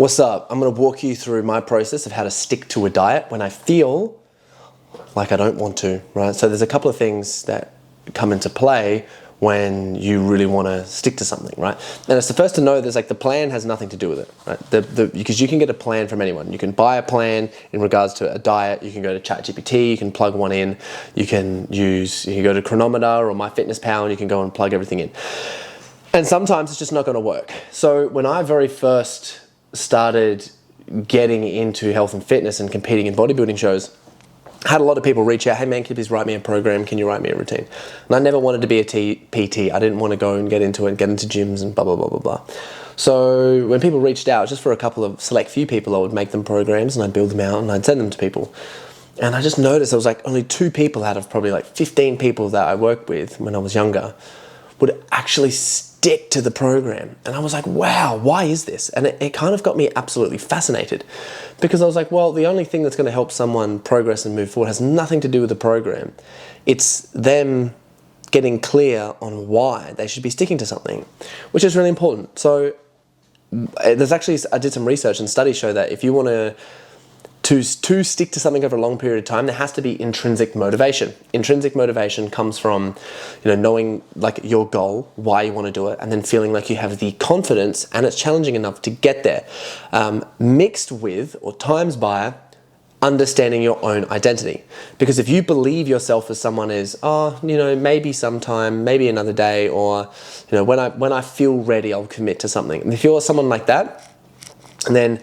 What's up? I'm going to walk you through my process of how to stick to a diet when I feel like I don't want to, right? So there's a couple of things that come into play when you really want to stick to something, right? And it's the first to know there's like the plan has nothing to do with it, right? Because you can get a plan from anyone. You can buy a plan in regards to a diet. You can go to ChatGPT, you can plug one in. You can go to Chronometer or MyFitnessPal and you can go and plug everything in. And sometimes it's just not going to work. So when I very first started getting into health and fitness and competing in bodybuilding shows, I had a lot of people reach out, hey man, can you please write me a program? Can you write me a routine? And I never wanted to be a PT. I didn't want to go and get into gyms and blah, blah, blah, blah, blah. So when people reached out, just for a couple of select few people, I would make them programs and I'd build them out and I'd send them to people. And I just noticed there was like only 2 people out of probably like 15 people that I worked with when I was younger would actually stick to the program. And I was like, wow, why is this? And it kind of got me absolutely fascinated because I was like, well, the only thing that's going to help someone progress and move forward has nothing to do with the program. It's them getting clear on why they should be sticking to something, which is really important. So I did some research and studies show that if you want to stick to something over a long period of time, there has to be intrinsic motivation. Intrinsic motivation comes from, knowing like your goal, why you want to do it, and then feeling like you have the confidence and it's challenging enough to get there, mixed with or times by understanding your own identity. Because if you believe yourself as someone is, maybe sometime, maybe another day, or when I feel ready, I'll commit to something. And if you're someone like that, and then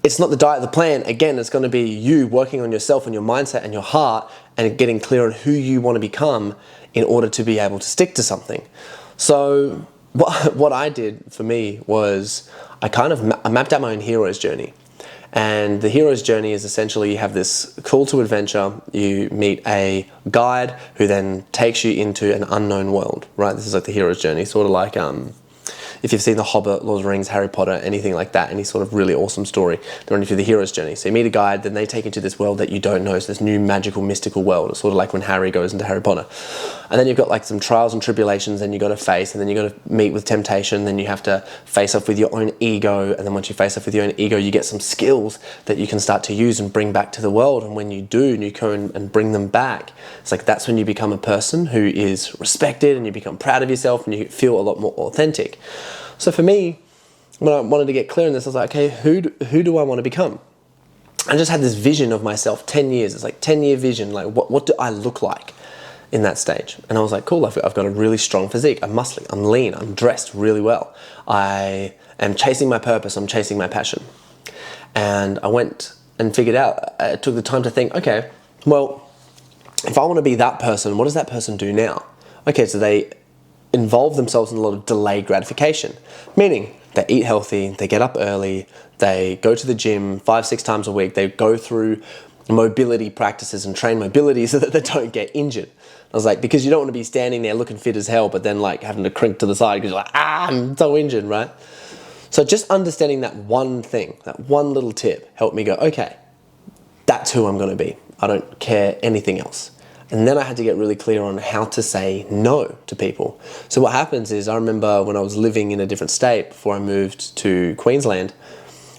it's not the diet, the plan. Again, it's going to be you working on yourself and your mindset and your heart and getting clear on who you want to become in order to be able to stick to something. So what I did for me was I mapped out my own hero's journey. And the hero's journey is essentially you have this call to adventure. You meet a guide who then takes you into an unknown world, right? This is like the hero's journey, sort of like if you've seen The Hobbit, Lord of the Rings, Harry Potter, anything like that, any sort of really awesome story, they're running through the hero's journey. So you meet a guide, then they take you to this world that you don't know, so this new magical, mystical world. It's sort of like when Harry goes into Harry Potter. And then you've got like some trials and tribulations, then you've got to face, and then you've got to meet with temptation, then you have to face off with your own ego, and then once you face off with your own ego, you get some skills that you can start to use and bring back to the world. And when you do, and you go and bring them back, it's like that's when you become a person who is respected, and you become proud of yourself, and you feel a lot more authentic. So for me, when I wanted to get clear on this, I was like, okay, who do I want to become? I just had this vision of myself, 10 years. It's like 10-year vision. Like, what do I look like in that stage? And I was like, cool, I've got a really strong physique. I'm muscly, I'm lean, I'm dressed really well. I am chasing my purpose, I'm chasing my passion. And I went and figured out, I took the time to think, okay, well, if I want to be that person, what does that person do now? Okay, so they involve themselves in a lot of delayed gratification, meaning they eat healthy, they get up early, they go to the gym 5-6 times a week, they go through mobility practices and train mobility so that they don't get injured. I was like, because you don't want to be standing there looking fit as hell, but then like having to crink to the side because you're like, I'm so injured, right? So just understanding that one thing, that one little tip helped me go, okay, that's who I'm going to be. I don't care anything else. And then I had to get really clear on how to say no to people. So what happens is, I remember when I was living in a different state before I moved to Queensland,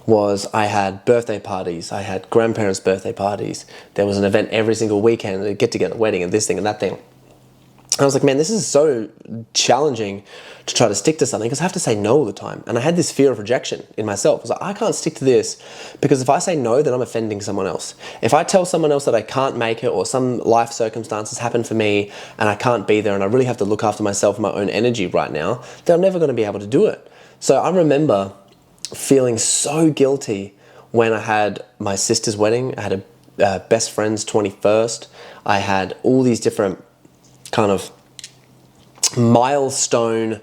was I had birthday parties, I had grandparents' birthday parties. There was an event every single weekend, a get-together, wedding, and this thing and that thing. And I was like, man, this is so challenging to try to stick to something because I have to say no all the time. And I had this fear of rejection in myself. I was like, I can't stick to this because if I say no, then I'm offending someone else. If I tell someone else that I can't make it or some life circumstances happen for me and I can't be there and I really have to look after myself and my own energy right now, then I'm never going to be able to do it. So I remember feeling so guilty when I had my sister's wedding. I had a best friend's 21st. I had all these different kind of milestone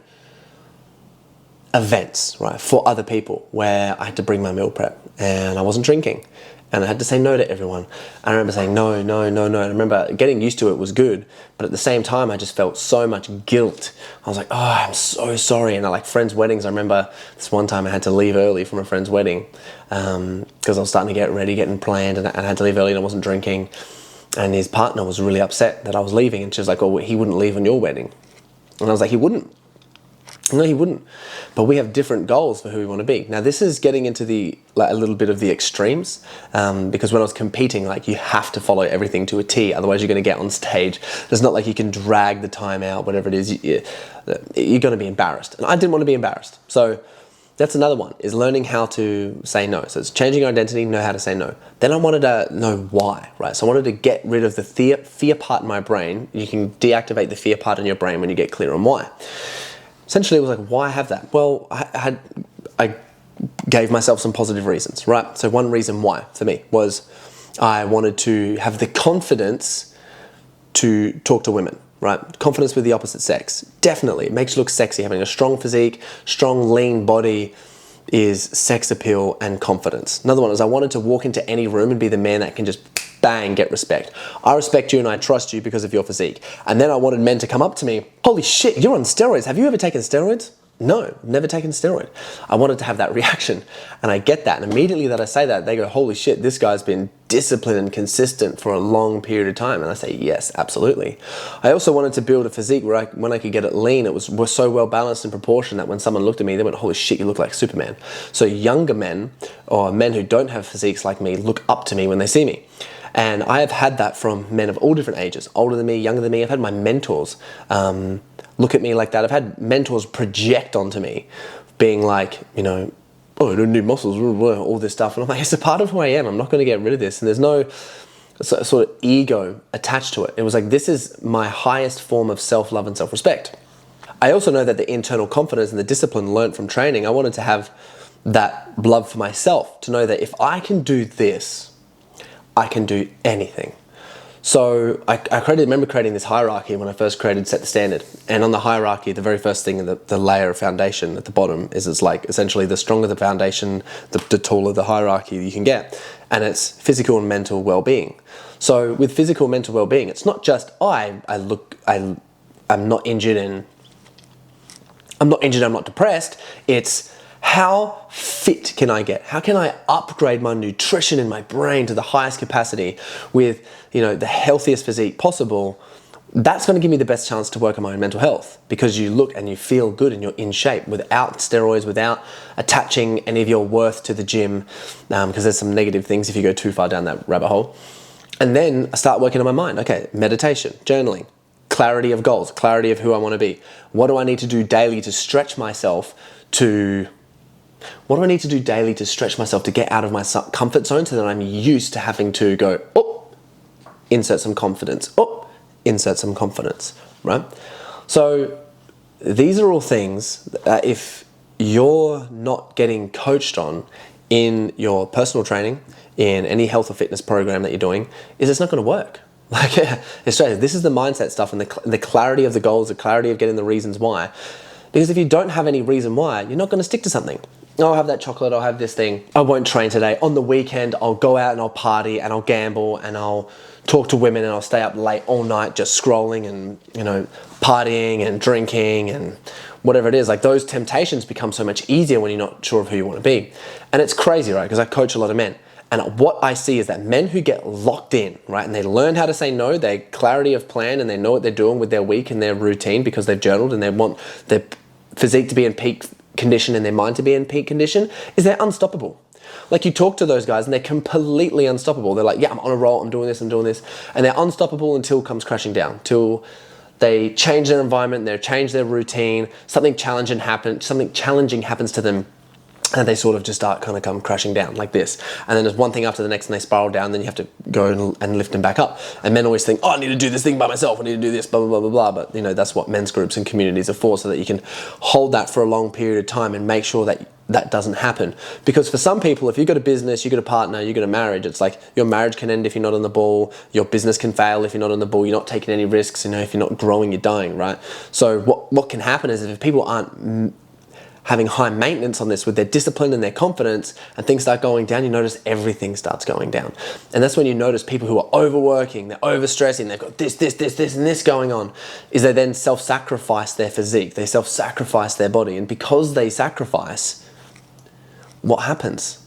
events, right, for other people where I had to bring my meal prep and I wasn't drinking and I had to say no to everyone. I remember saying no. And I remember getting used to it was good, but at the same time I just felt so much guilt. I was like, oh, I'm so sorry. And I like friends' weddings. I remember this one time I had to leave early from a friend's wedding because I was starting to get ready, getting planned, and I had to leave early and I wasn't drinking. And his partner was really upset that I was leaving, and she was like, oh, he wouldn't leave on your wedding. And I was like, he wouldn't. No, he wouldn't. But we have different goals for who we want to be. Now, this is getting into a little bit of the extremes, because when I was competing, like, you have to follow everything to a T, otherwise you're going to get on stage. It's not like you can drag the time out, whatever it is. You're going to be embarrassed. And I didn't want to be embarrassed. So that's another one, is learning how to say no. So it's changing your identity, know how to say no. Then I wanted to know why, right? So I wanted to get rid of the fear part in my brain. You can deactivate the fear part in your brain when you get clear on why. Essentially, it was like, why have that? Well, I gave myself some positive reasons, right? So one reason why, for me, was I wanted to have the confidence to talk to women, right? Confidence with the opposite sex. Definitely, it makes you look sexy. Having a strong physique, strong, lean body is sex appeal and confidence. Another one is I wanted to walk into any room and be the man that can just bang, get respect. I respect you and I trust you because of your physique. And then I wanted men to come up to me, holy shit, you're on steroids. Have you ever taken steroids? No, never taken steroid. I wanted to have that reaction, and I get that. And immediately that I say that, they go, holy shit, this guy's been disciplined and consistent for a long period of time. And I say, yes, absolutely. I also wanted to build a physique where when I could get it lean, it was so well balanced in proportion that when someone looked at me, they went, holy shit, you look like Superman. So younger men, or men who don't have physiques like me, look up to me when they see me. And I have had that from men of all different ages, older than me, younger than me. I've had my mentors look at me like that. I've had mentors project onto me, being like, you know, oh, I don't need muscles, all this stuff. And I'm like, it's a part of who I am. I'm not going to get rid of this. And there's no sort of ego attached to it. It was like, this is my highest form of self-love and self-respect. I also know that the internal confidence and the discipline learned from training, I wanted to have that love for myself, to know that if I can do this, I can do anything. So I remember creating this hierarchy when I first created Set the Standard. And on the hierarchy, the very first thing, the layer of foundation at the bottom is, it's like essentially the stronger the foundation, the taller the hierarchy you can get. And it's physical and mental well-being. So with physical and mental well-being, it's not just, I'm not injured and I'm not depressed. It's, how fit can I get? How can I upgrade my nutrition in my brain to the highest capacity with, you know, the healthiest physique possible? That's going to give me the best chance to work on my own mental health, because you look and you feel good and you're in shape without steroids, without attaching any of your worth to the gym, because there's some negative things if you go too far down that rabbit hole. And then I start working on my mind. Okay, meditation, journaling, clarity of goals, clarity of who I want to be. What do I need to do daily to stretch myself to get out of my comfort zone, so that I'm used to having to go, oh, insert some confidence, oh, insert some confidence, right? So these are all things that if you're not getting coached on in your personal training, in any health or fitness program that you're doing, is it's not going to work. Like, this is the mindset stuff, and the clarity of the goals, the clarity of getting the reasons why. Because if you don't have any reason why, you're not going to stick to something. I'll have that chocolate, I'll have this thing, I won't train today. On the weekend, I'll go out and I'll party and I'll gamble and I'll talk to women and I'll stay up late all night just scrolling and, you know, partying and drinking and whatever it is. Like, those temptations become so much easier when you're not sure of who you want to be. And it's crazy, right? Because I coach a lot of men. And what I see is that men who get locked in, right, and they learn how to say no, they clarity of plan, and they know what they're doing with their week and their routine because they've journaled, and they want their physique to be in peak condition and their mind to be in peak condition, is they're unstoppable. Like, you talk to those guys and they're completely unstoppable. They're like, yeah, I'm on a roll, I'm doing this, and they're unstoppable until it comes crashing down, till they change their environment, they change their routine, something challenging happens to them, and they sort of just start kind of come crashing down like this. And then there's one thing after the next, and they spiral down, then you have to go and lift them back up. And men always think, oh, I need to do this thing by myself, I need to do this, blah, blah, blah, blah, blah. But, you know, that's what men's groups and communities are for, so that you can hold that for a long period of time and make sure that that doesn't happen. Because for some people, if you've got a business, you've got a partner, you've got a marriage, it's like your marriage can end if you're not on the ball, your business can fail if you're not on the ball, you're not taking any risks, you know, if you're not growing, you're dying, right? So what can happen is, if people aren't having high maintenance on this with their discipline and their confidence, and things start going down, you notice everything starts going down. And that's when you notice people who are overworking, they're overstressing, they've got this, and this going on, is they then self-sacrifice their physique, they self-sacrifice their body. And because they sacrifice, what happens?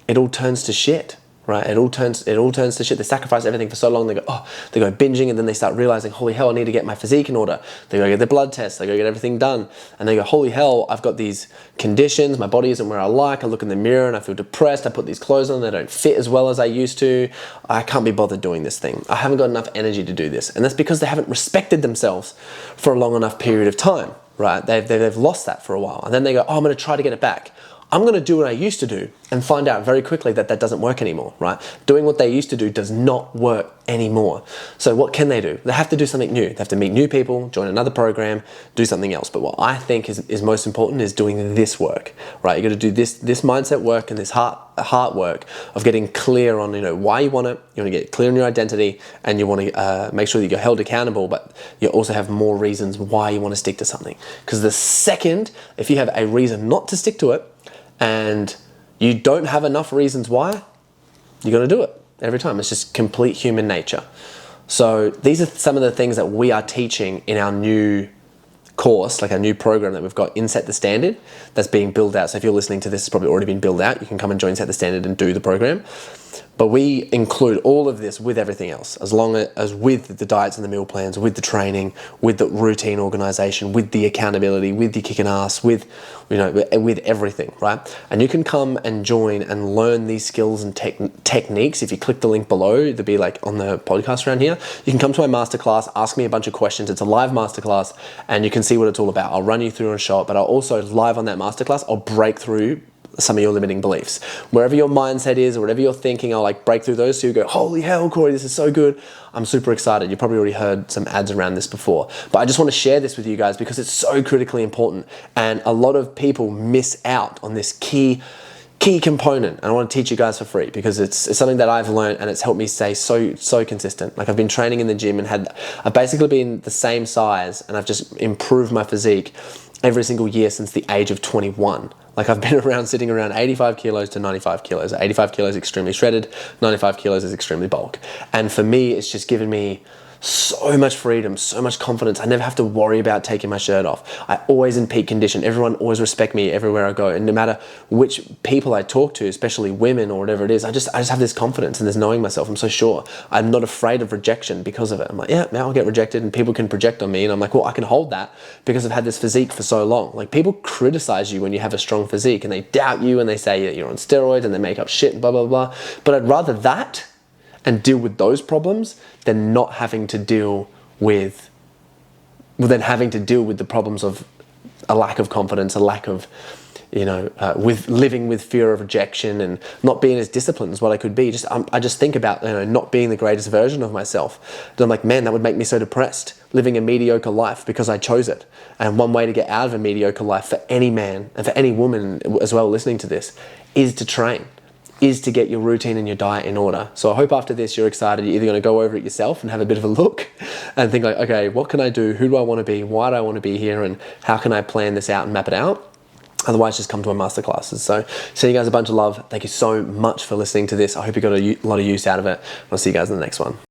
It all turns to shit, right? It all turns to shit. They sacrifice everything for so long. They go binging, and then they start realizing, holy hell, I need to get my physique in order. They go get their blood tests, they go get everything done, and they go, holy hell, I've got these conditions, my body isn't where I like, I look in the mirror and I feel depressed, I put these clothes on, they don't fit as well as I used to, I can't be bothered doing this thing, I haven't got enough energy to do this. And that's because they haven't respected themselves for a long enough period of time, right? They've lost that for a while, and then they go, oh, I'm going to try to get it back. I'm going to do what I used to do and find out very quickly that that doesn't work anymore, right? Doing what they used to do does not work anymore. So what can they do? They have to do something new. They have to meet new people, join another program, do something else. But what I think is most important is doing this work, right? You got to do this mindset work and this heart work of getting clear on, why you want it. You want to get clear on your identity, and you want to make sure that you're held accountable, but you also have more reasons why you want to stick to something. Because the second, if you have a reason not to stick to it, and you don't have enough reasons why, you're going to do it every time. It's just complete human nature. So these are some of the things that we are teaching in our new course, like our new program that we've got in Set the Standard, that's being built out. So if you're listening to this, it's probably already been built out. You can come and join Set the Standard and do the program. But we include all of this with everything else, as long as with the diets and the meal plans, with the training, with the routine organization, with the accountability, with the kicking ass, with everything, right? And you can come and join and learn these skills and techniques. If you click the link below, there'll be like on the podcast around here, you can come to my masterclass, ask me a bunch of questions. It's a live masterclass, and you can see what it's all about. I'll run you through a shot, but I'll also live on that masterclass, I'll break through some of your limiting beliefs. Wherever your mindset is, or whatever you're thinking, I'll like break through those so you go, holy hell, Corey, this is so good. I'm super excited. You've probably already heard some ads around this before, but I just want to share this with you guys because it's so critically important, and a lot of people miss out on this key component. And I want to teach you guys for free because it's something that I've learned, and it's helped me stay so consistent. Like, I've been training in the gym and I've basically been the same size, and I've just improved my physique every single year since the age of 21. Like, I've been sitting around 85 kilos to 95 kilos. 85 kilos extremely shredded, 95 kilos is extremely bulk. And for me, it's just given me so much freedom, so much confidence. I never have to worry about taking my shirt off. I always in peak condition. Everyone always respect me everywhere I go. And no matter which people I talk to, especially women or whatever it is, I just have this confidence and this knowing myself. I'm so sure. I'm not afraid of rejection because of it. I'm like, yeah, now I'll get rejected, and people can project on me. And I'm like, well, I can hold that because I've had this physique for so long. Like, people criticize you when you have a strong physique, and they doubt you, and they say that you're on steroids, and they make up shit and blah, blah, blah. But I'd rather that and deal with those problems than not having to deal with, the problems of a lack of confidence, a lack of, with living with fear of rejection and not being as disciplined as what I could be. I just think about, not being the greatest version of myself. And I'm like, man, that would make me so depressed, living a mediocre life because I chose it. And one way to get out of a mediocre life for any man and for any woman as well listening to this is to train, is to get your routine and your diet in order. So I hope after this you're excited. You're either going to go over it yourself and have a bit of a look and think like, okay, what can I do? Who do I want to be? Why do I want to be here? And how can I plan this out and map it out? Otherwise, just come to my masterclasses. So send you guys a bunch of love. Thank you so much for listening to this. I hope you got a lot of use out of it. I'll see you guys in the next one.